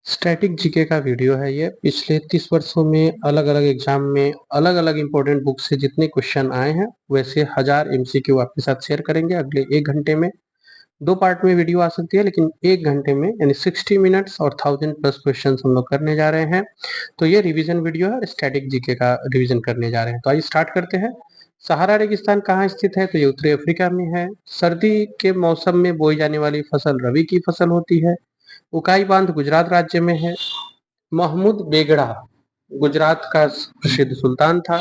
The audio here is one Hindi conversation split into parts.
स्टैटिक जीके का वीडियो है ये। पिछले 30 वर्षों में अलग-अलग एग्जाम में अलग-अलग इंपॉर्टेंट बुक से जितने क्वेश्चन आए हैं, वैसे 1000 एमसीक्यू आपके साथ शेयर करेंगे अगले 1 घंटे में। 2 पार्ट में वीडियो आ सकती है, लेकिन 1 घंटे में यानी 60 मिनट्स और 1000 प्लस क्वेश्चंस हम लोग करने जा रहे हैं। तो ये रिवीजन वीडियो है और स्टैटिक जीके का रिवीजन करने जा रहे हैं। तो आइए स्टार्ट करते हैं। सहारा रेगिस्तान कहाँ स्थित है? तो ये उत्तरी अफ्रीका में है। सर्दी के मौसम में बोई जाने वाली फसल रबी की फसल होती है। उकाई बांध गुजरात राज्य में है। महमूद बेगड़ा गुजरात का प्रसिद्ध सुल्तान था।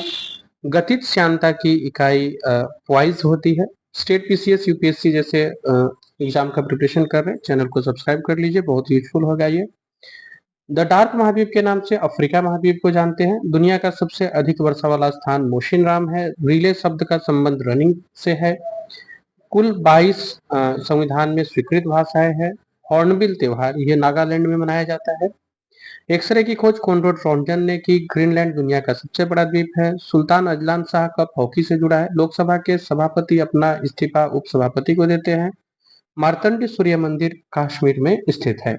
गतित श्यानता की इकाई वाइज होती है। स्टेट पीसीएस यूपीएससी जैसे एग्जाम का प्रिपरेशन कर रहे हैं, चैनल को सब्सक्राइब कर लीजिए, बहुत यूजफुल होगा ये। द डार्क महाद्वीप के नाम से अफ्रीका महाद्वीप को जानते हैं। दुनिया का सबसे अधिक वर्षा वाला स्थान मोशिनराम है। रिले शब्द का संबंध रनिंग से है। कुल 22 संविधान में स्वीकृत भाषाएं हैं। हॉर्नबिल त्योहार ये नागालैंड में मनाया जाता है। एक्सरे की खोज कॉनराड रॉन्टन ने की। ग्रीनलैंड दुनिया का सबसे बड़ा द्वीप है। Sultan Azlan Shah cup hockey से जुड़ा है। लोकसभा के सभापति अपना इस्तीफा उपसभापति को देते हैं। मार्तंड सूर्य मंदिर कश्मीर में स्थित है।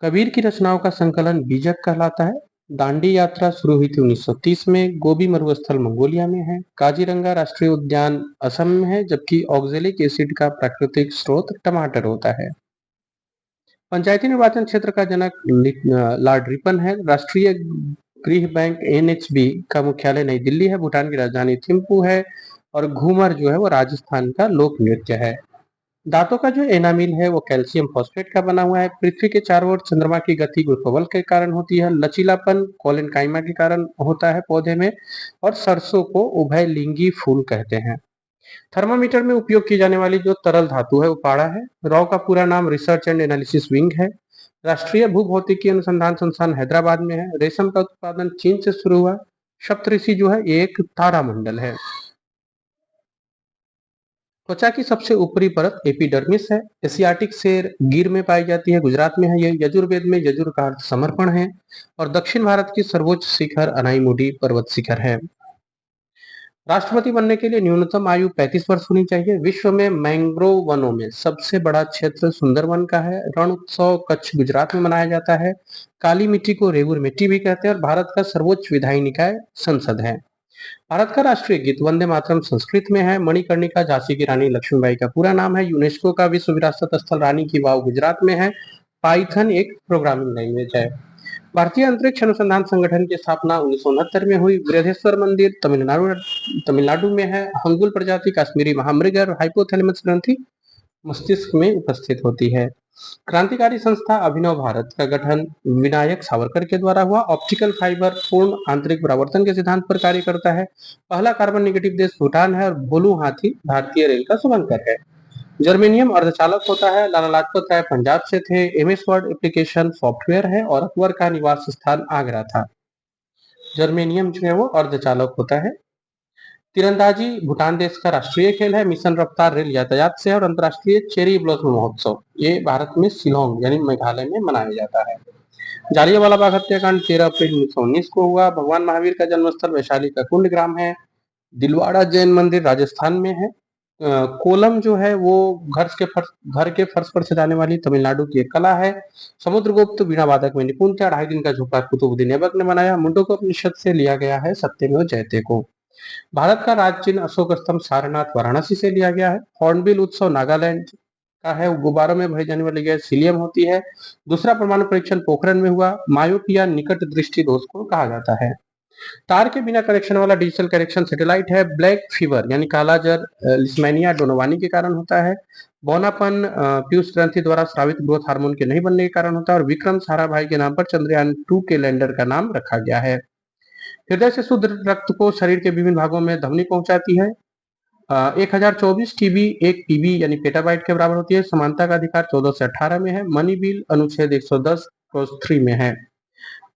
कबीर की रचनाओं का संकलन बीजक कहलाता है। दांडी यात्रा शुरू हुई थी 1930 में। गोबी मरुस्थल मंगोलिया में है। काजीरंगा राष्ट्रीय उद्यान असम में है, जबकि ऑक्जेलिक एसिड का प्राकृतिक स्रोत टमाटर होता है। पंचायती निर्वाचन क्षेत्र का जनक लॉर्ड रिपन है। राष्ट्रीय गृह बैंक एनएचबी का मुख्यालय नई दिल्ली है। भूटान की राजधानी थिम्पू है। और घूमर जो है वो राजस्थान का लोक नृत्य है। दांतों का जो एनामिल है वो कैल्शियम फॉस्फेट का बना हुआ है। पृथ्वी के चारों ओर चंद्रमा की गति गुरुत्व बल के कारण होती है। लचीलापन कोलेनकाइमा के कारण होता है पौधे में। और सरसों को उभयलिंगी फूल कहते हैं। थर्मामीटर में उपयोग की जाने वाली जो तरल धातु है वो पारा है। रॉ का पूरा नाम रिसर्च एंड एनालिसिस विंग है। राष्ट्रीय भूभौतिकी अनुसंधान संस्थान हैदराबाद में है। रेशम का उत्पादन चीन से शुरू हुआ। सप्तऋषि जो है एक तारामंडल है। त्वचा की सबसे ऊपरी परत एपिडर्मिस है। एशियाटिक शेर गिर में पाई जाती है, गुजरात में है। यह यजुर्वेद में यजुर का अर्थ समर्पण है। और दक्षिण भारत की सर्वोच्च शिखर अनाईमुडी पर्वत शिखर है। राष्ट्रपति बनने के लिए न्यूनतम आयु 35 वर्ष होनी चाहिए। विश्व में मैंग्रोव वनों में सबसे बड़ा क्षेत्र सुंदरवन का है। रण उत्सव कच्छ गुजरात में मनाया जाता है। काली मिट्टी को रेगुर मिट्टी भी कहते हैं। और भारत का सर्वोच्च विधायी निकाय संसद है। भारत का राष्ट्रीय गीत वंदे मातरम संस्कृत में है। मणिकर्णिका झांसी की रानी लक्ष्मीबाई का पूरा नाम है। यूनेस्को का विश्व विरासत स्थल रानी की वाव गुजरात में है। पाइथन एक प्रोग्रामिंग लैंग्वेज है। भारतीय अंतरिक्ष अनुसंधान संगठन की स्थापना 1969 में हुई। बृहदेश्वर मंदिर तमिलनाडु में है। हंगुल प्रजाति कश्मीरी महामृग और हाइपोथैलेमस ग्रंथि मस्तिष्क में उपस्थित होती है। क्रांतिकारी संस्था अभिनव भारत का गठन विनायक सावरकर के द्वारा हुआ। ऑप्टिकल फाइबर पूर्ण आंतरिक परावर्तन के सिद्धांत पर कार्य करता है। पहला कार्बन निगेटिव देश भूटान है। और भोलू हाथी भारतीय रेल का शुभंकर है। जर्मेनियम अर्धचालक होता है। लाला लाजपत राय पंजाब से थे। एमएस वर्ड एप्लीकेशन सॉफ्टवेयर है। और अकबर का निवास स्थान आगरा था। जर्मेनियम जो है वो अर्धचालक होता है। तीरंदाजी भूटान देश का राष्ट्रीय खेल है। मिशन रफ्तार रेल यातायात से है। और अंतर्राष्ट्रीय चेरी ब्लॉसम महोत्सव ये भारत में शिलोंग यानी मेघालय में मनाया जाता है। जालियांवाला बाग हत्याकांड 13 अप्रैल 1919 को हुआ। भगवान महावीर का जन्मस्थल वैशाली का कुंड ग्राम है। दिलवाड़ा जैन मंदिर राजस्थान में है। कोलम जो है वो घर के फर्श पर सजाने वाली तमिलनाडु की एक कला है। समुद्रगुप्त वीणा वादक में निपुण थे। 2.5 दिन का झोंका कुतुबुद्दीन ऐबक ने बनाया। मुंडको उपनिषद से लिया गया है सत्यमेव जयते को। भारत का राज चिन्ह अशोक स्तंभ सारनाथ वाराणसी से लिया गया है। हॉर्नबिल उत्सव नागालैंड का है। गुब्बारों में भरी जाने वाली गैस हीलियम होती है। दूसरा परमाणु परीक्षण पोखरण में हुआ। मायोपिया निकट दृष्टि दोष को कहा जाता है। तार के बिना कनेक्शन वाला डिजिटल कनेक्शन सैटेलाइट है। ब्लैक फीवर यानी काला जर लिस्मेनिया डोनोवानी के कारण होता है। बौनापन पीयूष ग्रंथि द्वारा स्रावित ग्रोथ हार्मोन के नहीं बनने के कारण होता है। और विक्रम साराभाई के नाम पर चंद्रयान 2 के लैंडर का नाम रखा गया है। हृदय से शुद्ध रक्त को शरीर के विभिन्न भागों में धमनी पहुंचाती है। 1024 टीबी एक पीबी यानी पेटाबाइट के बराबर होती है। समानता का अधिकार 14 से 18 में है। मनी बिल अनुच्छेद 110 क्लॉज 3 में है।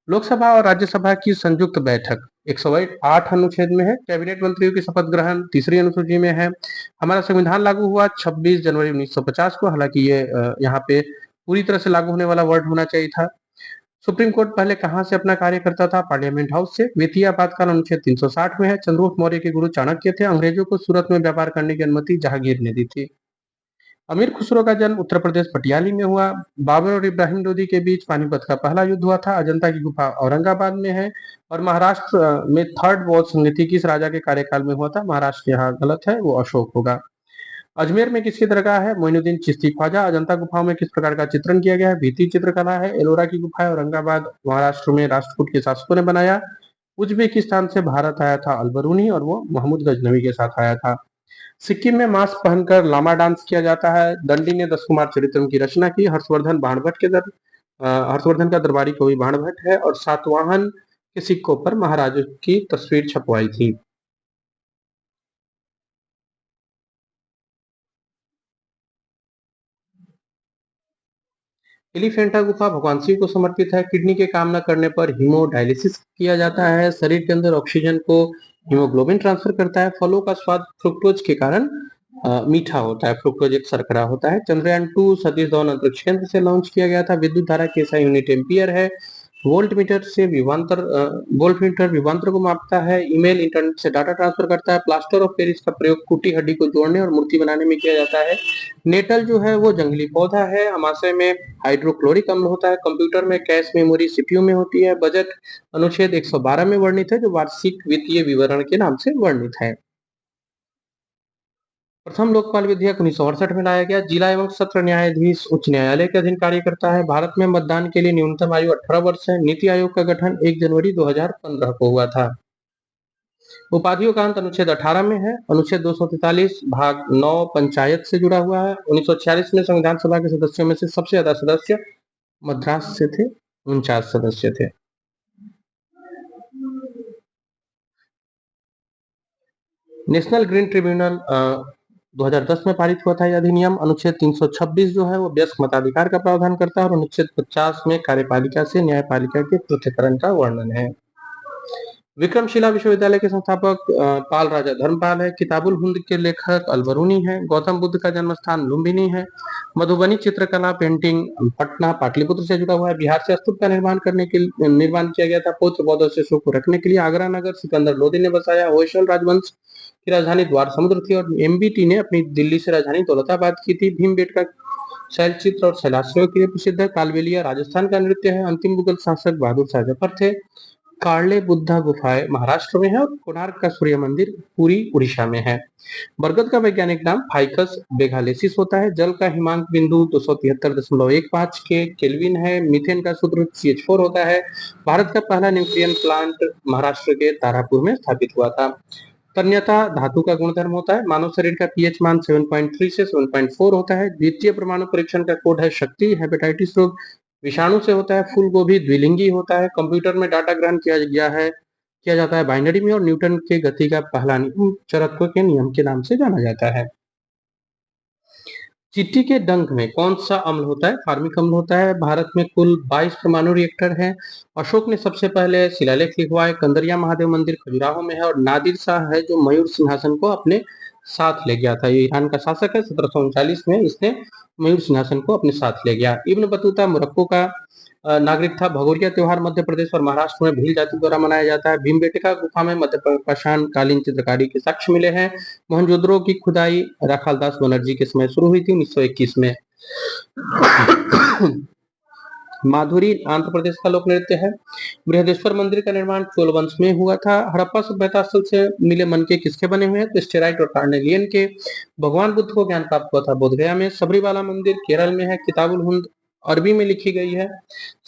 लोकसभा और राज्यसभा की संयुक्त बैठक 108 अनुच्छेद में है। कैबिनेट मंत्रियों की शपथ ग्रहण तीसरी अनुसूची में है। हमारा संविधान लागू हुआ 26 जनवरी 1950 को। हालांकि ये यहाँ पे पूरी तरह से लागू होने वाला वर्ड होना चाहिए था। सुप्रीम कोर्ट पहले कहां से अपना कार्य करता था? पार्लियामेंट हाउस से। वित्तीय आपातकाल अनुच्छेद 360 में है। चंद्रगुप्त मौर्य के गुरु चाणक्य थे। अंग्रेजों को सूरत में व्यापार करने की अनुमति जहांगीर ने दी थी। अमीर खुसरो का जन्म उत्तर प्रदेश पटियाली में हुआ। बाबर और इब्राहिम लोदी के बीच पानीपत का पहला युद्ध हुआ था। अजंता की गुफा औरंगाबाद में है। और महाराष्ट्र में थर्ड वॉल संधि किस राजा के कार्यकाल में हुआ था? महाराष्ट्र यहाँ गलत है, वो अशोक होगा। अजमेर में किसकी दरगाह है? मोइनुद्दीन चिश्ती ख्वाजा। अजंता गुफाओं में किस प्रकार का चित्रण किया गया है? भित्ति चित्रकला है। एलोरा की गुफा है औरंगाबाद महाराष्ट्र में, राष्ट्रकूट के शासकों ने बनाया। उज्बेकिस्तान से भारत आया था अलबरूनी और वो महमूद गजनवी के साथ आया था। सिक्किम में मास्क पहनकर लामा डांस किया जाता है। दंडी ने दस कुमार चरित्रम की रचना की। हर्षवर्धन का दरबारी कवि बाणभट्ट है। और सातवाहन के सिक्कों पर महाराजों की तस्वीर छपवाई थी। एलिफेंटा गुफा भगवान शिव को समर्पित है। किडनी के काम न करने पर हीमोडायलिसिस किया जाता है। शरीर के अंदर ऑक्सीजन को हीमोग्लोबिन ट्रांसफर करता है। फलों का स्वाद फ्रुक्टोज के कारण मीठा होता है। फ्रुक्टोज एक शर्करा होता है। चंद्रयान 2 सतीश धवन अंतरिक्ष केंद्र से लॉन्च किया गया था। विद्युत धारा के SI यूनिट एम्पियर है। वोल्ट मीटर विभवांतर को मापता है। ईमेल इंटरनेट से डाटा ट्रांसफर करता है। प्लास्टर ऑफ पेरिस का प्रयोग टूटी हड्डी को जोड़ने और मूर्ति बनाने में किया जाता है। नेटल जो है वो जंगली पौधा है। अमाशय में हाइड्रोक्लोरिक अम्ल होता है। कंप्यूटर में कैश मेमोरी सीपीयू में होती है। बजट अनुच्छेद 112 में वर्णित है, जो वार्षिक वित्तीय विवरण के नाम से वर्णित है। प्रथम लोकपाल विधेयक 1968 में लाया गया। जिला एवं सत्र न्यायाधीश उच्च न्यायालय के अधीन कार्य करता है। भारत में मतदान के लिए न्यूनतम आयु 18 वर्ष है। नीति आयोग का गठन 1 जनवरी 2015 को हुआ था। उपाधियों का अंत अनुच्छेद 18 में है। अनुच्छेद 243 भाग 9 पंचायत से जुड़ा हुआ है। 1946 में संविधान सभा के सदस्यों में से सबसे ज्यादा सदस्य मद्रास से थे, 49 सदस्य थे। नेशनल ग्रीन ट्रिब्यूनल 2010 में पारित हुआ था यह अधिनियम। अनुच्छेद 326 जो है वो वयस्क मताधिकार का प्रावधान करता है। और अनुच्छेद 50 में कार्यपालिका से न्यायपालिका के पृथक्करण का वर्णन है। विक्रमशिला विश्वविद्यालय के संस्थापक पाल राजा धर्मपाल है। किताबुल हिंद के लेखक अलबरूनी है। गौतम बुद्ध का जन्म स्थान लुम्बिनी है। मधुबनी चित्रकला पेंटिंग पटना पाटलिपुत्र से जुड़ा हुआ है। बिहार से स्तूप का निर्माण किया गया था। पौत्र बौद्ध शिशु को रखने के लिए आगरा नगर सिकंदर लोदी ने बसाया। होयसल राजवंश की राजधानी द्वार समुद्र थी। और एमबीटी ने अपनी दिल्ली से राजधानी दौलताबाद की थी। भीमबेटका शैल चित्र और शैलाश्रयों के लिए प्रसिद्ध है। कालबेलिया राजस्थान का नृत्य है। अंतिम मुगल शासक बहादुर शाह जफर थे। कार्ले बुद्धा गुफाएं महाराष्ट्र में है। और कोणार्क का सूर्य मंदिर पुरी उड़ीसा में है। बरगद का वैज्ञानिक नाम फाइकस बेगालेसिस होता है। जल का हिमांक बिंदु 273.15 के केल्विन है। मीथेन का सूत्र CH4 होता है। भारत का पहला न्यूक्लियर प्लांट महाराष्ट्र के तारापुर में स्थापित हुआ था। तन्यता धातु का गुणधर्म होता है। मानव शरीर का पीएच मान 7.3 से 7.4 होता है। द्वितीय परमाणु परीक्षण का कोड है शक्ति। हेपेटाइटिस रोग विषाणु से होता है। फूल गोभी द्विलिंगी होता है। कंप्यूटर में डाटा ग्रहण किया जाता है बाइनरी में। और न्यूटन के गति का पहला नियम जड़त्व के नियम के नाम से जाना जाता है। चींटी के डंक में कौन सा अम्ल होता है? फार्मिक अम्ल होता है। भारत में कुल 22 परमाणु रिएक्टर हैं। अशोक ने सबसे पहले शिलालेख लिखवाए। कंदरिया महादेव मंदिर खजुराहो में है। और नादिर शाह है जो मयूर सिंहासन को अपने साथ ले गया था। ये ईरान का शासक है। 1739 में इसने मयूर सिंहासन को अपने साथ ले गया। इब्न बतूता मोरक्को का नागरिक था। भगोरिया त्योहार मध्य प्रदेश और महाराष्ट्र में भील जाति द्वारा मनाया जाता है। भीमबेटका गुफा में मध्य पाषाण कालीन चित्रकारी के साक्ष्य मिले हैं। मोहनजोदड़ो की खुदाई राखालदास बनर्जी के समय शुरू हुई थी 1921 में। माधुरी आंध्र प्रदेश का लोक नृत्य है। बृहदेश्वर मंदिर का निर्माण चोल वंश में हुआ था। हड़प्पा सभ्यता स्थल से मिले मनके किसके बने हुए हैं? तो स्टेराइट और कार्नेलियन के। भगवान बुद्ध को ज्ञान प्राप्त हुआ था बोधगया में। सबरीवाला मंदिर केरल में है। किताबुल हिंद अरबी में लिखी गई है।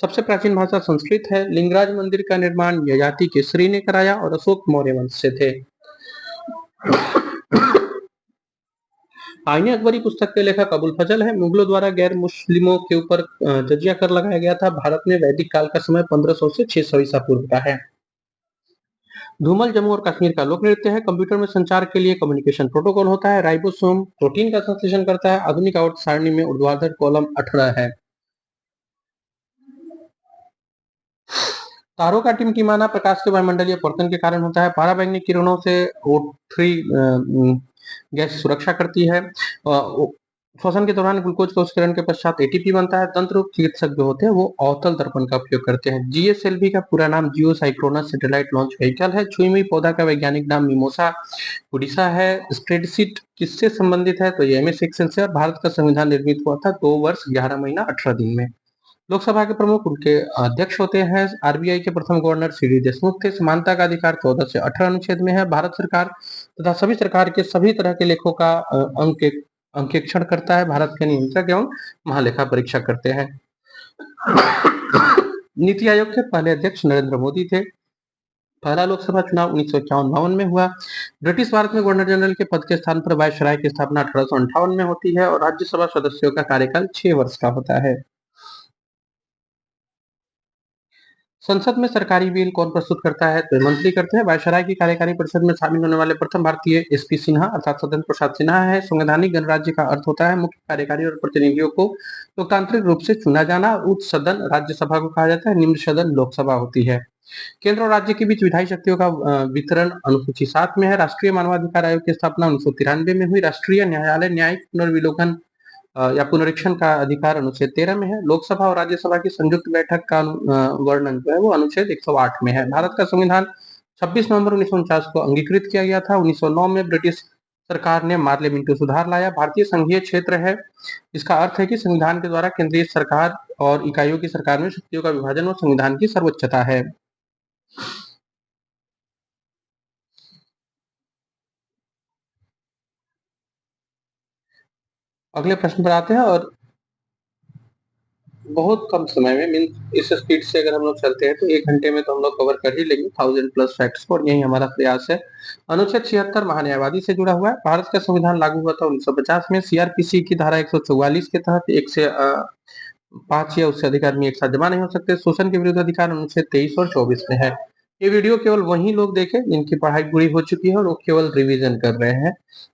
सबसे प्राचीन भाषा संस्कृत है। लिंगराज मंदिर का निर्माण ययाति केसरी ने कराया और अशोक मौर्य वंश से थे। आईने अकबरी पुस्तक के लेखक अबुल फजल है। मुगलों द्वारा गैर मुस्लिमों के ऊपर जजिया कर लगाया गया था। भारत में वैदिक काल का समय 1500 से 600 ईसा पूर्व का है। धूमल जम्मू और कश्मीर का लोक नृत्य है। कंप्यूटर में संचार के लिए कम्युनिकेशन प्रोटोकॉल होता है। राइबोसोम प्रोटीन का संश्लेषण करता है। आधुनिक आवर्त सारणी में ऊर्ध्वाधर कॉलम 18 है। तारों का टिमटिमाना प्रकाश के वायुमंडलीय अपवर्तन के कारण होता है। पराबैंगनी किरणों से O3 गैस सुरक्षा करती है। श्वसन के दौरान ग्लूकोज का उत्सर्जन के पश्चात एटीपी बनता है। दंत रोग चिकित्सक जो होते हैं वो अवतल दर्पण का उपयोग करते हैं। जीएसएलवी का पूरा नाम जियो साइक्लोनस सैटेलाइट लॉन्च व्हीकल है। छुई हुई पौधा का वैज्ञानिक नाम मिमोसा उड़ीसा है। स्प्रेडशीट किससे संबंधित है? तो ये एमएस एक्सेल से। और भारत का संविधान निर्मित हुआ था 2 वर्ष 11 महीना 18 दिन में। लोकसभा के प्रमुख उनके अध्यक्ष होते हैं। आरबीआई के प्रथम गवर्नर सीडी देशमुख थे। समानता का अधिकार 14 से 18 अनुच्छेद में है। भारत सरकार तथा सभी सरकार के सभी तरह के लेखों का अंकेक्षण करता है। भारत के नियंत्रक एवं महालेखा परीक्षक करते हैं। नीति आयोग के पहले अध्यक्ष नरेंद्र मोदी थे। पहला लोकसभा चुनाव 1951 में हुआ। ब्रिटिश भारत में गवर्नर जनरल के पद के स्थान पर वायसराय की स्थापना 1858 में होती है। और राज्यसभा सदस्यों का कार्यकाल 6 वर्ष का होता है। संसद में सरकारी बिल कौन प्रस्तुत करता है? तो मंत्री करते हैं। वायसराय की कार्यकारी परिषद में शामिल होने वाले प्रथम भारतीय एसपी सिन्हा अर्थात सत्येंद्र प्रसाद सिन्हा है। संवैधानिक गणराज्य का अर्थ होता है मुख्य कार्यकारी और प्रतिनिधियों को लोकतांत्रिक रूप से चुना जाना। उच्च सदन राज्यसभा को कहा जाता है। निम्न सदन लोकसभा होती है। केंद्र और राज्य के बीच विधायी शक्तियों का वितरण अनुसूची 7 में है। राष्ट्रीय मानवाधिकार आयोग की स्थापना 1993 में हुई। राष्ट्रीय न्यायालय न्यायिक पुनर्विलोकन या पुनरीक्षण का अधिकार अनुच्छेद 13 में है। लोकसभा और राज्यसभा की संयुक्त बैठक का वर्णन जो है वो अनुच्छेद 108 में है। भारत का संविधान 26 नवंबर 1949 को अंगीकृत किया गया था। 1909 में ब्रिटिश सरकार ने पार्लियामेंट्री सुधार लाया। भारतीय संघीय क्षेत्र है। इसका अर्थ है कि संविधान के द्वारा केंद्रीय सरकार और इकाइयों की सरकार में शक्तियों का विभाजन और संविधान की सर्वोच्चता है। अगले प्रश्न पर आते हैं। और बहुत कम समय में मीन इस स्पीड से अगर हम लोग चलते हैं तो 1 घंटे में तो हम लोग कवर कर ही लेंगे 1000 प्लस फैक्ट्स को। और यही हमारा प्रयास है। अनुच्छेद 76 महान्यायवादी से जुड़ा हुआ है। भारत का संविधान लागू हुआ था 1950 में। सीआरपीसी की धारा 144 के तहत 1 से 5 या उससे अधिक आदमी एक साथ जमा नहीं हो सकते। शोषण के विरुद्ध अधिकार अनुच्छेद 23 और 24 में है। ये वीडियो केवल वही लोग देखें जिनकी पढ़ाई पूरी हो चुकी है और वो केवल रिवीजन कर रहे हैं,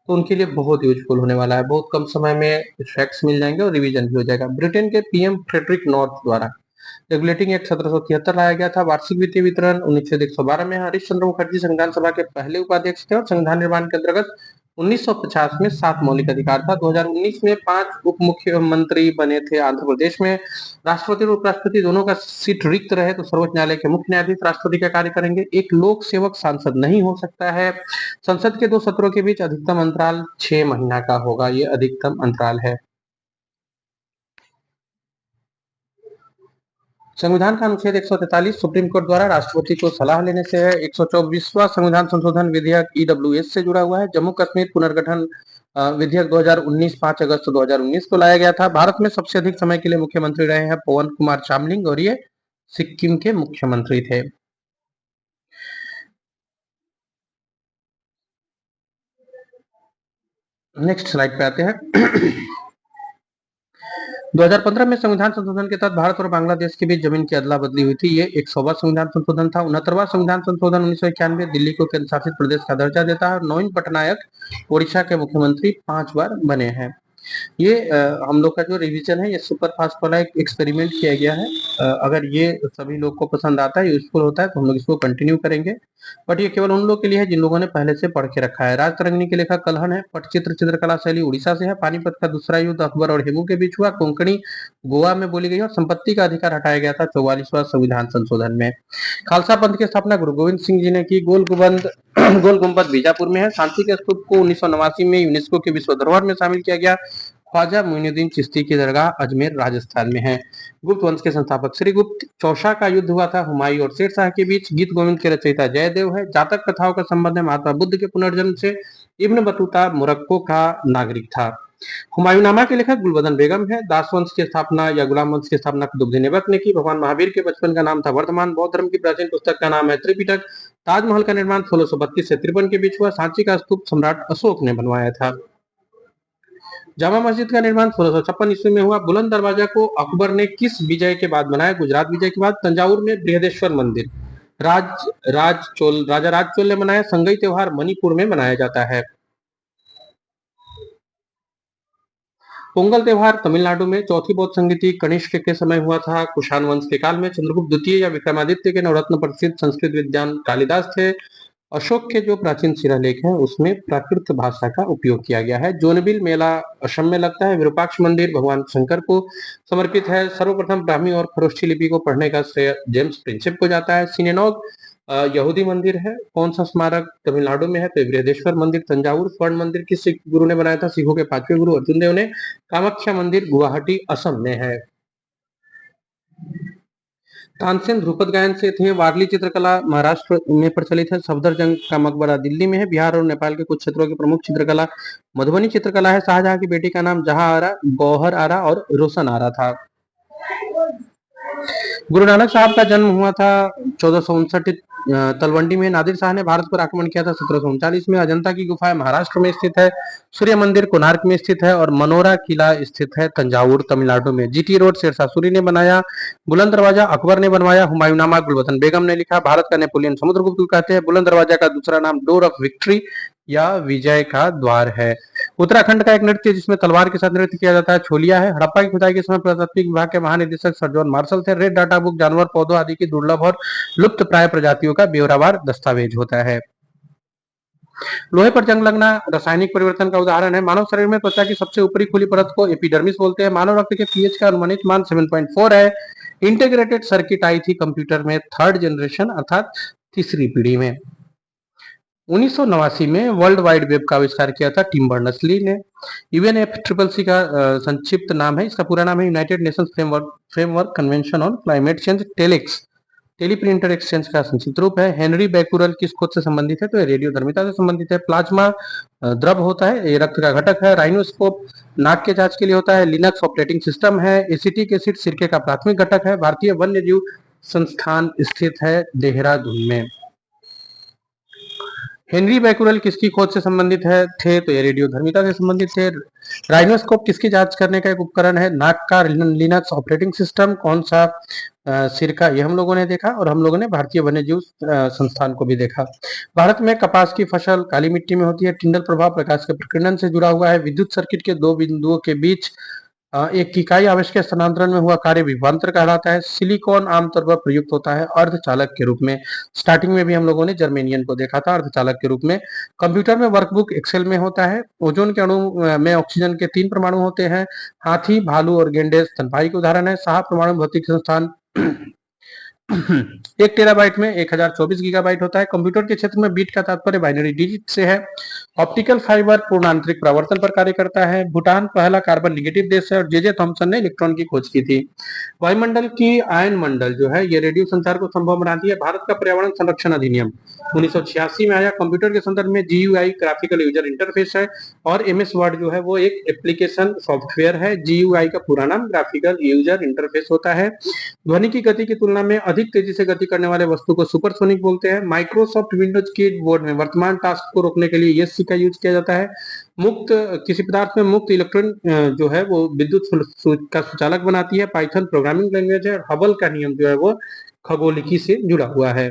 तो उनके लिए बहुत यूजफुल होने वाला है। बहुत कम समय में फैक्ट्स मिल जाएंगे और रिवीजन भी हो जाएगा। ब्रिटेन के पीएम फ्रेडरिक नॉर्थ द्वारा रेगुलेटिंग एक्ट 1773 लाया गया था। वार्षिक वित्तीय वितरण अनुच्छेद 112 में। हरीश चंद्र मुखर्जी संविधान सभा के पहले उपाध्यक्ष थे। और संविधान निर्माण के अंतर्गत 1950 में 7 मौलिक अधिकार था। 2019 में 5 उप मुख्यमंत्री बने थे आंध्र प्रदेश में। राष्ट्रपति और उपराष्ट्रपति दोनों का सीट रिक्त रहे तो सर्वोच्च न्यायालय के मुख्य न्यायाधीश राष्ट्रपति का कार्य करेंगे। एक लोक सेवक सांसद नहीं हो सकता है। संसद के 2 सत्रों के बीच अधिकतम अंतराल 6 महीना का होगा। ये अधिकतम अंतराल है। संविधान का अनुच्छेद 143 सुप्रीम कोर्ट द्वारा राष्ट्रपति को सलाह लेने से है। 124वां संविधान संशोधन विधेयक ईडब्ल्यूएस से जुड़ा हुआ है। जम्मू कश्मीर पुनर्गठन विधेयक 2019 5 अगस्त 2019 को लाया गया था। भारत में सबसे अधिक समय के लिए मुख्यमंत्री रहे हैं पवन कुमार चामलिंग और ये सिक्किम के मुख्यमंत्री थे। नेक्स्ट स्लाइड पे आते हैं। 2015 में संविधान संशोधन के तहत भारत और बांग्लादेश के बीच जमीन की अदला बदली हुई थी। ये 100वां संविधान संशोधन था। 69वां संविधान संशोधन 1991 दिल्ली को केंद्र शासित प्रदेश का दर्जा देता है। नवीन पटनायक ओडिशा के मुख्यमंत्री 5 बार बने हैं। ये हम लोग का जो रिवीजन है ये सुपर फास्ट वाला एक एक्सपेरिमेंट किया गया है। अगर ये सभी लोग को पसंद आता है, यूजफुल होता है, तो हम लोग इसको कंटिन्यू करेंगे। बट ये केवल उन लोग के लिए है जिन लोगों ने पहले से पढ़ के रखा है। राजतरंगिणी के लेखक कल्हण है। पटचित्र चित्रकला शैली उड़ीसा से है। पानीपत का दूसरा युद्ध अकबर और हेमू के बीच हुआ। कोंकणी गोवा में बोली गई और संपत्ति का अधिकार हटाया गया था 44वां संविधान संशोधन में। खालसा पंथ की स्थापना गुरु गोविंद सिंह जी ने की। गोल गुंबद बीजापुर में है। शांति के स्तूप को 1989 में यूनेस्को के विश्व धरोहर में शामिल किया गया। ख्वाजा मोइनुद्दीन चिश्ती की दरगाह अजमेर राजस्थान में है। गुप्त वंश के संस्थापक श्री गुप्त। चौसा का युद्ध हुआ था हुमायूं और शेर शाह के बीच। गीत गोविंद के रचयिता जयदेव है। जातक कथाओं का संबंध है महात्मा बुद्ध के पुनर्जन्म से। इब्न बतूता मोरक्को का नागरिक था। हुमायूंनामा के लेखक गुलबदन बेगम है। दास वंश की स्थापना या गुलाम वंश की स्थापना कुतुबुद्दीन ऐबक ने की। भगवान महावीर के बचपन का नाम था वर्धमान। बौद्ध धर्म की प्राचीन पुस्तक का नाम है त्रिपिटक। ताजमहल का निर्माण 1632 से 53 के बीच हुआ। सांची का स्तूप सम्राट अशोक ने बनवाया था। जामा मस्जिद का निर्माण 1656 ईस्वी में हुआ। बुलंद दरवाजा को अकबर ने किस विजय के बाद बनाया? गुजरात विजय के बाद। तंजावुर में बृहदेश्वर मंदिर राजा राज चोल ने बनाया। संगई त्योहार मणिपुर में मनाया जाता है। पोंगल त्योहार तमिलनाडु में चौथी बौद्ध संगति कनिष्क के समय हुआ था। कुषाण वंश के काल में चंद्रगुप्त द्वितीय या विक्रमादित्य के नवरत्न प्रसिद्ध संस्कृत विद्वान कालिदास थे। अशोक के जो प्राचीन शिलालेख हैं उसमें प्राकृत भाषा का उपयोग किया गया है। जोनबिल मेला असम में लगता है। विरूपाक्ष मंदिर भगवान शंकर को समर्पित है। सर्वप्रथम ब्राह्मी और खरोष्ठी लिपि को पढ़ने का श्रेय जेम्स प्रिंसेप को जाता है। सिनेनॉग यहूदी मंदिर है। कौन सा स्मारक तमिलनाडु में है? तो बृहदेश्वर मंदिर तंजावुर। स्वर्ण मंदिर किस सिख गुरु ने बनाया था? सिखों के पांचवें गुरु अर्जुन देव ने। कामाख्या मंदिर गुवाहाटी असम में है। तानसेन ध्रुपद गायन से थे। वारली चित्रकला महाराष्ट्र में प्रचलित है। सफदरजंग का मकबरा दिल्ली में है। बिहार और नेपाल के कुछ क्षेत्रों की प्रमुख चित्रकला मधुबनी चित्रकला है। शाहजहां की बेटी का नाम जहां आरा, गौहर आरा और रोशन आरा था। गुरु नानक साहब का जन्म हुआ था 1459 तलवंडी में। नादिर शाह ने भारत पर आक्रमण किया था 1739 में। अजंता की गुफा महाराष्ट्र में स्थित है। सूर्य मंदिर कोणार्क में स्थित है और मनोरा किला स्थित है तंजावुर तमिलनाडु में। जीटी रोड शेरशाह सूरी ने बनाया। बुलंद दरवाजा अकबर ने बनवाया। हुमायूंनामा गुलबदन बेगम ने लिखा। भारत का नेपोलियन समुद्रगुप्त को कहते हैं। बुलंद दरवाजा का दूसरा नाम डोर ऑफ विक्ट्री या विजय का द्वार है। उत्तराखंड का एक नृत्य जिसमें तलवार के साथ नृत्य किया जाता है छोलिया है। हड़प्पा की खुदाई के समय पुरातात्विक विभाग के महानिदेशक सर जॉन मार्शल थे। रेड डाटा बुक जानवर, पौधों आदि की दुर्लभ और लुप्त प्राय प्रजातियों का ब्यौरावार दस्तावेज होता है। लोहे पर जंग लगना रासायनिक परिवर्तन का उदाहरण है। मानव शरीर में त्वचा की सबसे ऊपरी खुली परत को एपिडर्मिस बोलते हैं। मानव रक्त के पीएच का अनुमानित मान 7.4 है। इंटीग्रेटेड सर्किट आई थी कंप्यूटर में थर्ड जनरेशन अर्थात तीसरी पीढ़ी में। 1989 में वर्ल्ड वाइड वेब का आविष्कार किया था टिम बर्नर्स-ली ने। यूएनएफसीसीसी का संक्षिप्त नाम है। इसका पूरा नाम है United Nations framework convention on climate change telex. Teleprinter exchange का संक्षिप्त रूप है। हेनरी बैकुरल किस खोज से संबंधित है? तो रेडियोधर्मिता से संबंधित है। प्लाज्मा द्रव होता है, ये रक्त का घटक है। राइनोस्कोप नाक के जांच के लिए होता है। लिनक्स ऑपरेटिंग सिस्टम है। एसिटिक एसिड सिरके का प्राथमिक घटक है। भारतीय वन्य जीव संस्थान स्थित है देहरादून में। हेनरी बैकुरल किसकी खोज से संबंधित थे? तो ये रेडियोधर्मिता से संबंधित थे। राइनोस्कोप किसकी जांच करने का एक उपकरण है? नाक का। लिनक्स ऑपरेटिंग सिस्टम कौन सा? सिरका। ये हम लोगों ने देखा और हम लोगों ने भारतीय वन्यजीव संस्थान को भी देखा। भारत में कपास की फसल काली मिट्टी में होती है। टिंडल प्रभाव प्रकाश के प्रकीर्णन से जुड़ा हुआ है। विद्युत सर्किट के दो बिंदुओं के बीच एक इकाई आवेश के स्थानांतरण में हुआ कार्य विभवांतर कहलाता है। सिलिकॉन आमतौर पर प्रयुक्त होता है अर्धचालक के रूप में। स्टार्टिंग में भी हम लोगों ने जर्मेनियन को देखा था अर्धचालक के रूप में। कंप्यूटर में वर्कबुक एक्सेल में होता है। ओजोन के अणु में ऑक्सीजन के 3 परमाणु होते हैं। हाथी, भालू और गेंडे स्तनपायी के उदाहरण है। साहा परमाणु भौतिक संस्थान 1 टेराबाइट में 1024 गीगाबाइट होता है। कंप्यूटर के क्षेत्र में बीट का तात्पर्य बाइनरी डिजिट से है। ऑप्टिकल फाइबर पूर्ण आंतरिक परावर्तन पर कार्य करता है। भूटान पहला कार्बन निगेटिव देश है और जे थॉमसन ने इलेक्ट्रॉन की खोज की थी। वायुमंडल की आयन मंडल जो है ये रेडियो संचार को संभव बनाती है। भारत का पर्यावरण संरक्षण अधिनियम 1986 में आया। कंप्यूटर के संदर्भ में जीयूआई ग्राफिकल यूजर इंटरफेस है और एमएस वर्ड जो है वो एक एप्लीकेशन सॉफ्टवेयर है। जीयूआई का पूरा नाम ग्राफिकल यूजर इंटरफेस होता है। ध्वनि की गति की तुलना में अधिक तेजी से गति करने वाले वस्तु को सुपरसोनिक बोलते हैं। माइक्रोसॉफ्ट विंडोज की बोर्ड में वर्तमान टास्क को रोकने के लिए ESC का यूज किया जाता है। मुक्त किसी पदार्थ में मुक्त इलेक्ट्रॉन जो है वो विद्युत का सुचालक बनाती है। पाइथन प्रोग्रामिंग लैंग्वेज है। हबल का नियम जो है वो खगोलिकी से जुड़ा हुआ है।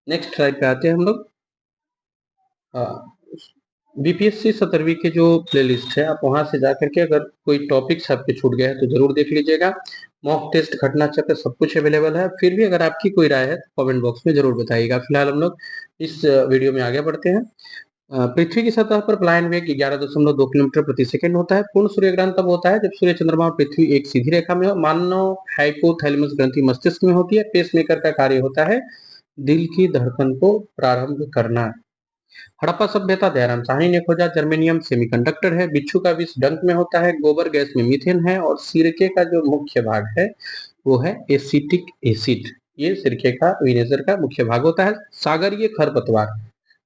नेक्स्ट स्लाइड पे आते हैं हम लोग। बीपीएससी 17वीं के जो प्लेलिस्ट है आप वहां से जाकर के अगर कोई टॉपिक्स आपके छूट गए हैं तो जरूर देख लीजिएगा। मॉक टेस्ट, घटना चक्र सब कुछ अवेलेबल है। फिर भी अगर आपकी कोई राय है तो कमेंट बॉक्स में जरूर बताइएगा। फिलहाल हम लोग इस वीडियो में आगे बढ़ते हैं। पृथ्वी की सतह पर पलायन वेग 11.2 किलोमीटर प्रति सेकंड होता है। पूर्ण सूर्यग्रहण तब होता है जब सूर्य, चंद्रमा और पृथ्वी एक सीधी रेखा में हो। मानव हाइपोथैलेमस ग्रंथि मस्तिष्क में होती है। पेसमेकर का कार्य होता है दिल की धड़कन को प्रारंभ करना। हड़प्पा सभ्यता दयाराम साहनी ने खोजा। जर्मेनियम सेमीकंडक्टर है। बिच्छू का विष डंक में होता है। गोबर गैस में मीथेन है और सिरके का जो मुख्य भाग है वो है एसिटिक एसिड। ये सिरके का विनेगर का मुख्य भाग होता है। सागरीय खरपतवार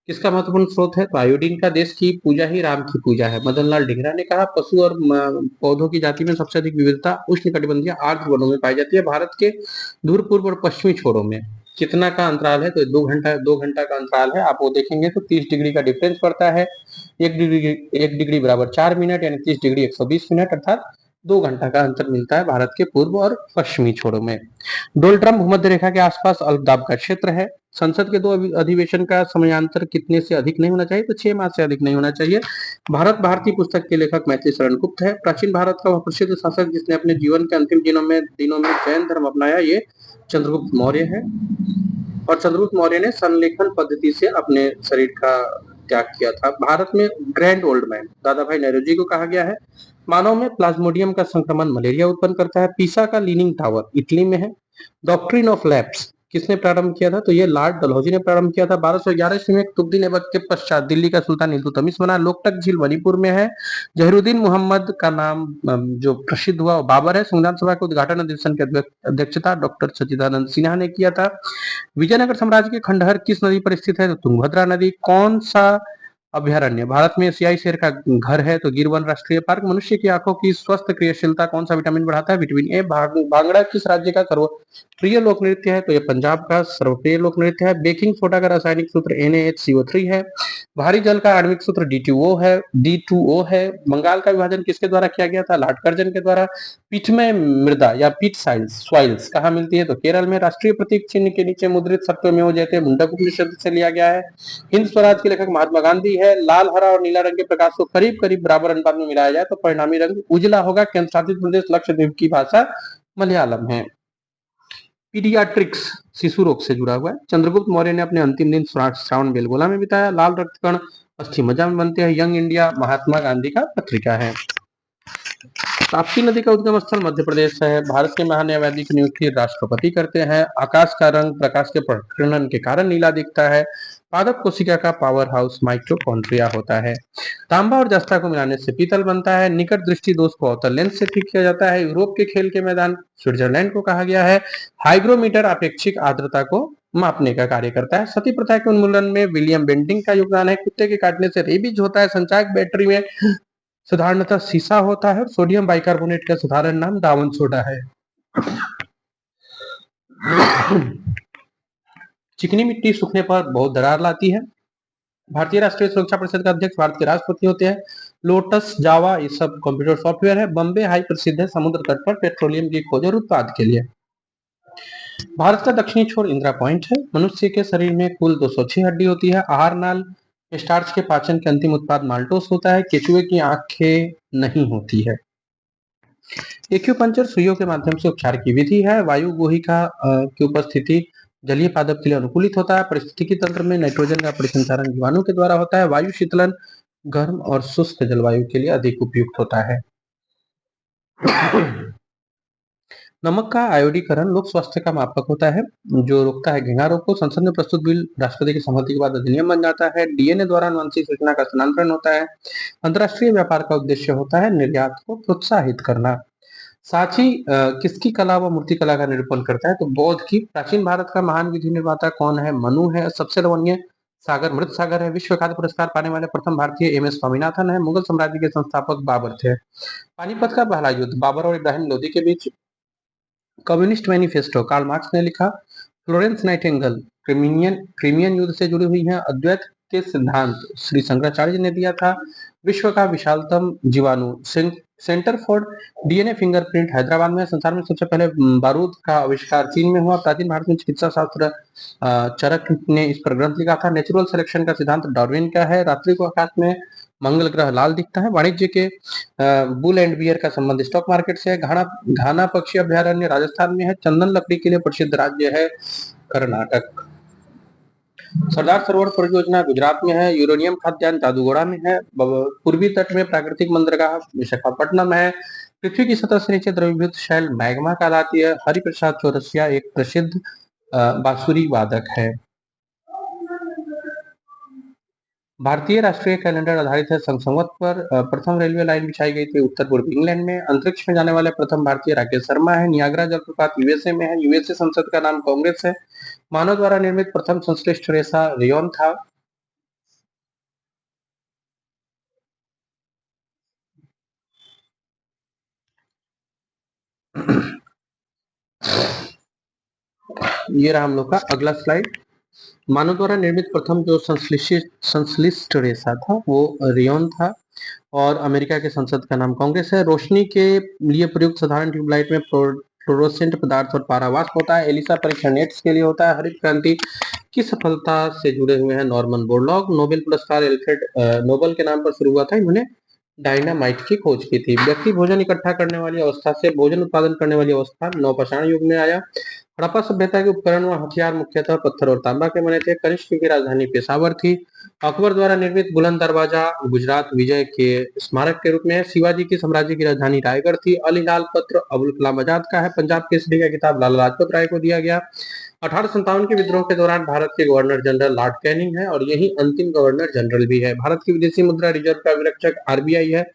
किसका महत्वपूर्ण स्रोत है? तो आयोडीन का। देश की पूजा ही राम की पूजा है। मदन लाल ढींगरा ने कहा। पशु और पौधों की जाति में सबसे अधिक विविधता उष्णकटिबंधीय आर्द्र वनों में पाई जाती है। भारत के दूर पूर्व और पश्चिमी छोरों में कितना का अंतराल है? तो 2 घंटा का अंतराल है। आप वो देखेंगे तो 30 डिग्री का डिफरेंस पड़ता है। 1 डिग्री बराबर 4 मिनट यानी 30 डिग्री 120 मिनट अर्थात 2 घंटा का अंतर मिलता है भारत के पूर्व और पश्चिमी छोरों में। डोनाल्ड ट्रंप भूमध्य रेखा के आसपास अल्पदाब का क्षेत्र है। संसद के 2 अधिवेशन का समयांतर कितने से अधिक नहीं होना चाहिए? तो 6 माह से अधिक नहीं होना चाहिए। भारत भारती पुस्तक के लेखक मैथिली शरण गुप्त है। प्राचीन भारत का वह प्रसिद्ध शासक जिसने अपने जीवन के अंतिम दिनों में जैन धर्म अपनाया, ये चंद्रगुप्त मौर्य है। और चंद्रगुप्त मौर्य ने संलेखन पद्धति से अपने शरीर का त्याग किया था। भारत में ग्रैंड ओल्ड मैन दादा भाई नेहरू को कहा गया है। मानव में प्लाज्मोडियम का संक्रमण मलेरिया उत्पन्न करता है। पीसा का लीनिंग टावर इटली में है। डॉक्ट्रिन ऑफ लैप्स किसने प्रारंभ किया था? तो ये लॉर्ड डलहौजी ने प्रारंभ किया था। 1211 ईस्वी में तुगदी ऐबक के पश्चात दिल्ली का सुल्तान इल्तुतमिश बना। लोकटक झील मणिपुर में है। जहीरुद्दीन मोहम्मद का नाम जो प्रसिद्ध हुआ वो बाबर है। संविधान सभा के उद्घाटन अधिवेशन की अध्यक्षता डॉक्टर सच्चिदानंद सिन्हा ने किया था। विजयनगर साम्राज्य के खंडहर किस नदी पर स्थित है? तो तुंगभद्रा नदी। कौन सा अभयारण्य भारत में एशियाई शेर का घर है? तो गिर वन राष्ट्रीय पार्क। मनुष्य की आंखों की स्वस्थ क्रियाशीलता कौन सा विटामिन बढ़ाता है? Vitamin A. भांगड़ा किस राज्य का सर्वप्रिय लोक नृत्य है? तो ये पंजाब का सर्वप्रिय लोक नृत्य है। बेकिंग सोडा का रासायनिक सूत्र NaHCO3 है। भारी जल का आणविक सूत्र D2O है। बंगाल का विभाजन किसके द्वारा किया गया था? लॉर्ड कर्जन के द्वारा। पीठमय मृदा या पीट सॉइल्स कहाँ मिलती है? तो केरल में। राष्ट्रीय प्रतीक चिन्ह के नीचे मुद्रित सत्यमेव जयते मुंडक उपनिषद से लिया गया है। हिंद स्वराज के लेखक महात्मा गांधी है। लाल, हरा और नीला रंग के प्रकाश को करीब करीब बराबर अनुपात में मिलाया जाए तो परिणामी रंग उजला होगा। केंद्र शासित प्रदेश लक्षद्वीप की भाषा मलयालम है। पीडियाट्रिक्स शिशु रोग से जुड़ा हुआ है। चंद्रगुप्त मौर्य ने अपने अंतिम दिन श्रावण बेलगोला में बिताया। लाल रक्त कण अस्थि मज्जा में बनते हैं। यंग इंडिया महात्मा गांधी का पत्रिका है। ताप्ती नदी का उद्गम स्थल मध्य प्रदेश है। भारत के महान्यायवादी की नियुक्ति राष्ट्रपति करते हैं। आकाश का रंग प्रकाश के प्रकीर्णन के कारण नीला दिखता है। पादप कोशिका का पावर हाउस माइटोकॉन्ड्रिया होता है। तांबा और जस्ता को मिलाने से पीतल बनता है। निकट दृष्टि दोष को अवतल लेंस से ठीक किया जाता है। यूरोप के खेल के मैदान स्विट्जरलैंड को कहा गया है। हाइग्रोमीटर अपेक्षिक आर्द्रता को मापने का कार्य करता है। सती प्रथा के उन्मूलन में विलियम बेंटिंग का योगदान है। कुत्ते के काटने से रेबीज होता है। संचायक बैटरी में साधारणतः शीशा होता है। सोडियम बाइकार्बोनेट का साधारण नाम दावन सोडा है। चिकनी मिट्टी सूखने पर बहुत दरार लाती है। भारतीय राष्ट्रीय सुरक्षा परिषद का अध्यक्ष भारत के राष्ट्रपति होते हैं। लोटस, जावा ये सब कंप्यूटर सॉफ्टवेयर है। बम्बे हाई प्रसिद्ध है समुद्र तट पर पेट्रोलियम की खोज और उत्पाद के लिए। भारत का दक्षिणी छोर इंदिरा पॉइंट है। मनुष्य के शरीर में कुल 206 हड्डी होती है। आहार नाल स्टार्च के पाचन के अंतिम उत्पाद माल्टोस होता है। केचुए की आंखें नहीं होती है। एक्यूपंक्चर सुइयों के माध्यम से उपचार की विधि है। वायु गुहिका की उपस्थिति जलीय पादप के लिए अनुकूलित होता है। पारिस्थितिकी तंत्र में नाइट्रोजन का परिसंचारण जीवाणु के द्वारा होता है। वायु शीतलन गर्म और शुष्क जलवायु के लिए अधिक उपयुक्त होता है। नमक का आयोडीकरण लोक स्वास्थ्य का मापक होता है जो रोकता है घेंघा रोग को। संसद में प्रस्तुत बिल राष्ट्रपति की सहमति के बाद अधिनियम बन जाता है। डीएनए द्वारा आनुवंशिक सूचना का स्थानांतरण होता है। अंतरराष्ट्रीय व्यापार का उद्देश्य होता है निर्यात को प्रोत्साहित करना। सांची किसकी कला व मूर्ति कला का निरूपण करता है? तो बौद्ध की। प्राचीन भारत का महान विधि निर्माता कौन है? मनु है। सबसे लवणीय सागर मृत सागर है। विश्व खाद्य पुरस्कार पाने वाले प्रथम भारतीय MS स्वामीनाथन है। मुगल साम्राज्य के संस्थापक बाबर थे। पानीपत का पहला युद्ध बाबर और इब्राहिम लोदी के बीच। कम्युनिस्ट मैनिफेस्टो कार्ल मार्क्स ने लिखा। फ्लोरेंस नाइटिंगेल क्रीमियन युद्ध से जुड़ी हुई है। अद्वैत के सिद्धांत श्री शंकराचार्य ने दिया था। विश्व का विशालतम जीवाणु centre for DNA fingerprint Hyderabad में। संसार में सबसे पहले बारूद का आविष्कार चीन में हुआ। प्राचीन भारत में चिकित्सा शास्त्र चरक ने इस पर ग्रंथ लिखा था। नेचुरल सिलेक्शन का सिद्धांत डार्विन का है। रात्रि को आकाश में मंगल ग्रह लाल दिखता है। वाणिज्य के बुल एंड बियर का संबंध स्टॉक मार्केट से है। घाना पक्षी अभ्यारण्य राजस्थान में है। चंदन लकड़ी के लिए प्रसिद्ध राज्य है कर्नाटक। सरदार सरोवर परियोजना गुजरात में है। यूरेनियम खाद्यान्न जादूगोड़ा में है। पूर्वी तट में प्राकृतिक बंदरगाह विशाखापट्टनम है। पृथ्वी की सतह से नीचे द्रवीभूत शैल मैग्मा कहलाती है। हरिप्रसाद चौरसिया एक प्रसिद्ध बांसुरी वादक है। भारतीय राष्ट्रीय कैलेंडर आधारित है संवत पर। प्रथम रेलवे लाइन बिछाई गई थी उत्तर पूर्व इंग्लैंड में। अंतरिक्ष में जाने वाले प्रथम भारतीय राकेश शर्मा है। नियाग्रा जलप्रपात USA में है। USA संसद का नाम कांग्रेस है। मानव द्वारा निर्मित प्रथम संश्लिष्ट रेशा रेयॉन था। ये रहा हम लोग का अगला स्लाइड। मानव द्वारा निर्मित प्रथम जो संश्लिष्ट रेशा था वो रेयॉन था। और अमेरिका के संसद का नाम कांग्रेस है। रोशनी के लिए प्रयुक्त साधारण ट्यूबलाइट में फ्लोरोसेंट पदार्थ और पारावास होता है। एलिसा परीक्षण नेट्स के लिए होता है। हरित क्रांति की सफलता से जुड़े हुए हैं नॉर्मन बोरलॉग। नोबेल पुरस्कार एल्फ्रेड नोबेल के नाम पर शुरू हुआ था। इन्होंने डायनामाइट की खोज की थी। व्यक्ति भोजन इकट्ठा करने वाली अवस्था से भोजन उत्पादन करने वाली अवस्था नवपाषाण युग में आया। हड़प्पा सभ्यता के उपकरण व हथियार मुख्यतः पत्थर और तांबा के बने थे। कनिष्क की राजधानी पेशावर थी। अकबर द्वारा निर्मित बुलंद दरवाजा गुजरात विजय के स्मारक के रूप में है। शिवाजी की साम्राज्य की राजधानी रायगढ़ थी। अल हिलाल पत्र अबुल कलाम आजाद का है। पंजाब केसरी का खिताब लाला लाजपत राय को दिया गया। 1857 के विद्रोह के दौरान भारत के गवर्नर जनरल लॉर्ड कैनिंग है और यही अंतिम गवर्नर जनरल भी है। भारत की विदेशी मुद्रा रिजर्व का विरक्षक आरबीआई है।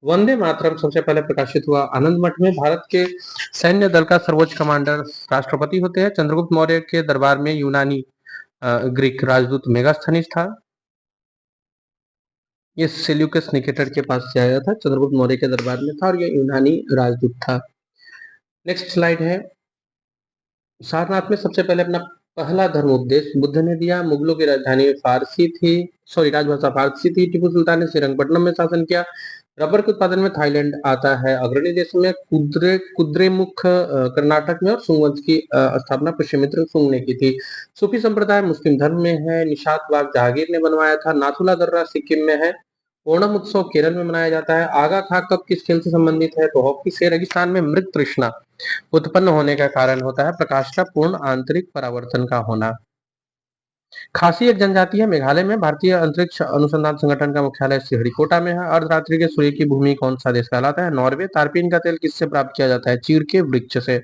वंदे मातरम सबसे पहले प्रकाशित हुआ आनंद मठ में। भारत के सैन्य दल का सर्वोच्च कमांडर राष्ट्रपति होते हैं। चंद्रगुप्त मौर्य के दरबार में यूनानी ग्रीक राजदूत मेगास्थनीज था। ये सेल्यूकस निकेटर के पास से आया था, चंद्रगुप्त मौर्य के दरबार में था और ये यूनानी राजदूत था। नेक्स्ट स्लाइड है। सारनाथ में सबसे पहले अपना पहला धर्म उपदेश बुद्ध ने दिया। मुगलों की राजधानी फारसी थी, राजभाषा फारसी थी। टीपू सुल्तान ने श्रीरंगपट्टनम में शासन किया। रबर के उत्पादन में थाईलैंड आता है अग्रणी देश में। कुद्रेमुख कर्नाटक में और सुंग वंश की स्थापना पुष्यमित्र सुंग ने की थी। सूफी संप्रदाय मुस्लिम धर्म में है। निशात बाग जहांगीर ने बनवाया था। नाथुला दर्रा सिक्किम में है। ओणम उत्सव केरल में मनाया जाता है। आगा खां कब किस खेल से संबंधित है? तो हॉकी से। रेगिस्तान में मृग तृष्णा उत्पन्न होने का कारण होता है प्रकाश का पूर्ण आंतरिक परावर्तन का होना। खासी एक जनजाति है मेघालय में। भारतीय अंतरिक्ष अनुसंधान संगठन का मुख्यालय श्रीहरिकोटा में है। अर्धरात्रि के सूर्य की भूमि कौन सा देश कहलाता है? नॉर्वे। तारपीन का तेल किससे प्राप्त किया जाता है? चीड़ के वृक्ष से।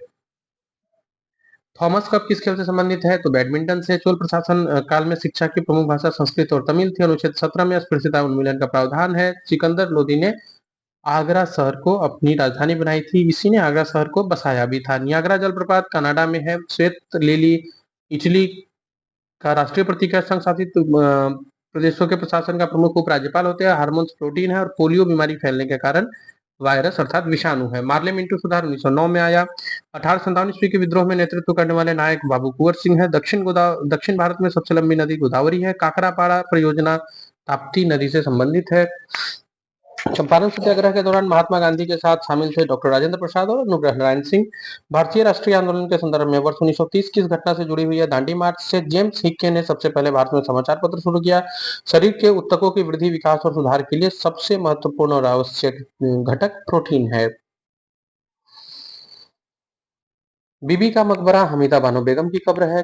थॉमस कप किस खेल से संबंधित है? तो बैडमिंटन से। चोल प्रशासन काल में शिक्षा की प्रमुख भाषा संस्कृत और तमिल थी। अनुच्छेद 17 में अस्पृश्यता उन्मूलन का प्रावधान है। सिकंदर लोदी ने आगरा शहर को अपनी राजधानी बनाई थी। इसी ने आगरा शहर को बसाया भी था। नियाग्रा जलप्रपात कनाडा में है। श्वेत लिली इटली का राष्ट्रीय प्रतीक है। संघ शासित प्रदेशों के प्रशासन का प्रमुख उपराज्यपाल होते हैं। हार्मोन्स प्रोटीन है और पोलियो बीमारी फैलने के कारण वायरस अर्थात विषाणु है। मार्ले मिंटू सुधार 1909 में आया। 1857 ईस्वी के विद्रोह में नेतृत्व करने वाले नायक बाबू कुंवर सिंह है। दक्षिण भारत में सबसे लंबी नदी गोदावरी है। काकरापाड़ा परियोजना ताप्ती नदी से संबंधित है। चंपारण सत्याग्रह के दौरान महात्मा गांधी के साथ शामिल थे डॉक्टर राजेंद्र प्रसाद और अनुग्रह नारायण सिंह। भारतीय राष्ट्रीय आंदोलन के संदर्भ में वर्ष 1930 किस घटना से जुड़ी हुई है? दांडी मार्च से। जेम्स हिक्के ने सबसे पहले भारत में समाचार पत्र शुरू किया। शरीर के ऊतकों की वृद्धि विकास और सुधार के लिए सबसे महत्वपूर्ण और आवश्यक घटक प्रोटीन है। बीबी का मकबरा हमीदा बानो बेगम की कब्र है।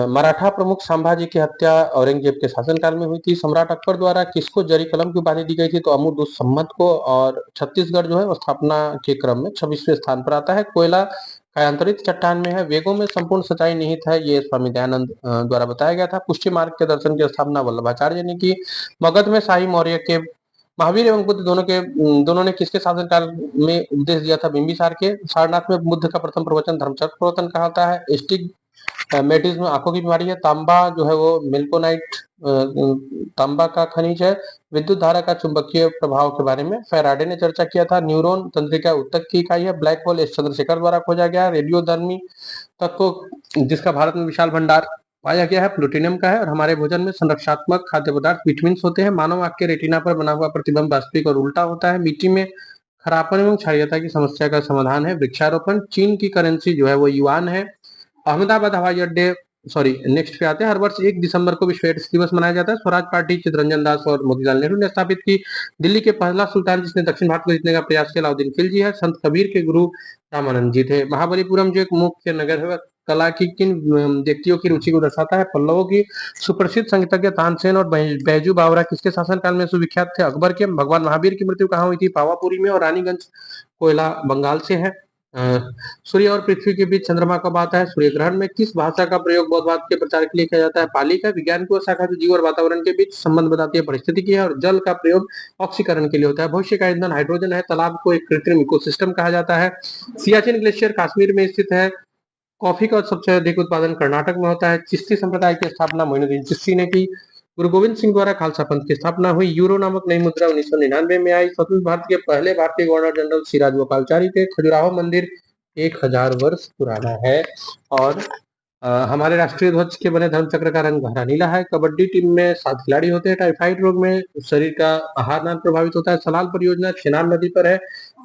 मराठा प्रमुख संभाजी की हत्या औरंगजेब के शासनकाल में हुई थी। सम्राट अकबर द्वारा किसको जरी कलम की उपाधि दी गई थी? तो अमुदुस्समत को। और छत्तीसगढ़ जो है वो स्थापना के क्रम में 26वें स्थान पर आता है। कोयला कायांतरित चट्टान में है। वेगों में संपूर्ण सच्चाई निहित है, ये स्वामी दयानंद द्वारा बताया गया था। पुष्टि मार्ग के दर्शन की स्थापना वल्लभाचार्य ने की। मगध में शाही मौर्य के महावीर एवं बुद्ध दोनों ने किसके शासनकाल में उपदेश दिया था? बिंबिसार के। सारनाथ में बुद्ध का प्रथम प्रवचन धर्मचक्र प्रवर्तन कहलाता है। एस्टिग्मेटिज्म आंखों की बीमारी है। तांबा जो है वो मिल्कोनाइट तांबा का खनिज है। विद्युत धारा का चुंबकीय प्रभाव के बारे में फैराडे ने चर्चा किया था। न्यूरॉन तंत्रिका ऊतक की इकाई है। ब्लैक होल एस चंद्रशेखर द्वारा खोजा गया। रेडियोधर्मी तत्व जिसका भारत में विशाल भंडार पाया गया है प्लूटोनियम का है। और हमारे भोजन में संरक्षात्मक खाद्य पदार्थ विटामिन होते हैं। मानव आंख के रेटिना पर बना हुआ प्रतिबिंब वास्तविक और उल्टा होता है। मिट्टी में खरापन एवं क्षारीयता की समस्या का समाधान है वृक्षारोपण। चीन की करेंसी जो है वो युआन है। अहमदाबाद हवाई अड्डे नेक्स्ट पे आते हैं। हर वर्ष 1 दिसंबर को विश्व एड्स दिवस मनाया जाता है। स्वराज पार्टी चित्तरंजन दास और मोतीलाल नेहरू ने स्थापित की। दिल्ली के पहला सुल्तान जिसने दक्षिण भारत को जीतने का प्रयास किया अलाउद्दीन खिलजी है। संत कबीर के गुरु रामानंद जी थे। महाबलीपुरम जो एक मुख्य नगर है कला की किन व्यक्तियों की रुचि को दर्शाता है? पल्लवों की। सुप्रसिद्ध संगीतज्ञ तानसेन और बैजू बावरा किसके शासनकाल में सुविख्यात थे? अकबर के। भगवान महावीर की मृत्यु कहाँ हुई थी? पावापुरी में। और रानीगंज कोयला बंगाल से है। सूर्य और पृथ्वी के बीच चंद्रमा कब आता है? सूर्य ग्रहण में। किस भाषा का प्रयोग बौद्धवाद के प्रचार के लिए किया जाता है? पाली का। विज्ञान की शाखा जो जीव और वातावरण के बीच संबंध बताती है परिस्थिति है। और जल का प्रयोग ऑक्सीकरण के लिए होता है। भविष्य का ईंधन हाइड्रोजन है। तालाब को एक कृत्रिम इकोसिस्टम कहा जाता है। सियाचिन ग्लेशियर कश्मीर में स्थित है। कॉफी का सबसे अधिक उत्पादन कर्नाटक में होता है। चिश्ती संप्रदाय की स्थापना मोइनुद्दीन चिश्ती ने की। गुरु गोविंद सिंह द्वारा खालसा पंथ की स्थापना हुई। यूरो नामक नई मुद्रा 1999 में आई। स्वतंत्र भारत के पहले भारतीय गवर्नर जनरल श्री राजगोपालचारी थे। खजुराहो मंदिर 1000 वर्ष पुराना है। और हमारे राष्ट्रीय ध्वज के बने धर्म चक्र का रंग हरा नीला है। कबड्डी टीम में 7 खिलाड़ी होते हैं। टाइफाइड रोग में शरीर का आहार नाल प्रभावित होता है। सलाल परियोजना चेनाब नदी पर है।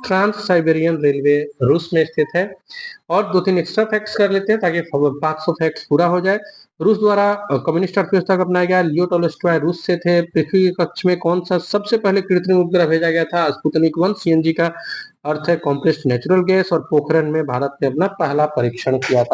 ट्रांस साइबेरियन रेलवे रूस में स्थित है। और 2-3 एक्स्ट्रा फैक्ट्स कर लेते हैं ताकि 500 फैक्ट्स पूरा हो जाए। रूस द्वारा कम्युनिस्ट अर्थव्यवस्था को अपनाया गया। लियो टॉलस्टॉय रूस से थे। पृथ्वी के कक्ष में कौन सा सबसे पहले कृत्रिम उपग्रह भेजा गया था? स्पुतनिक 1। सीएनजी का अर्थ है कॉम्प्रेस्ड नेचुरल गैस। और पोखरण में भारत ने अपना पहला परीक्षण किया था।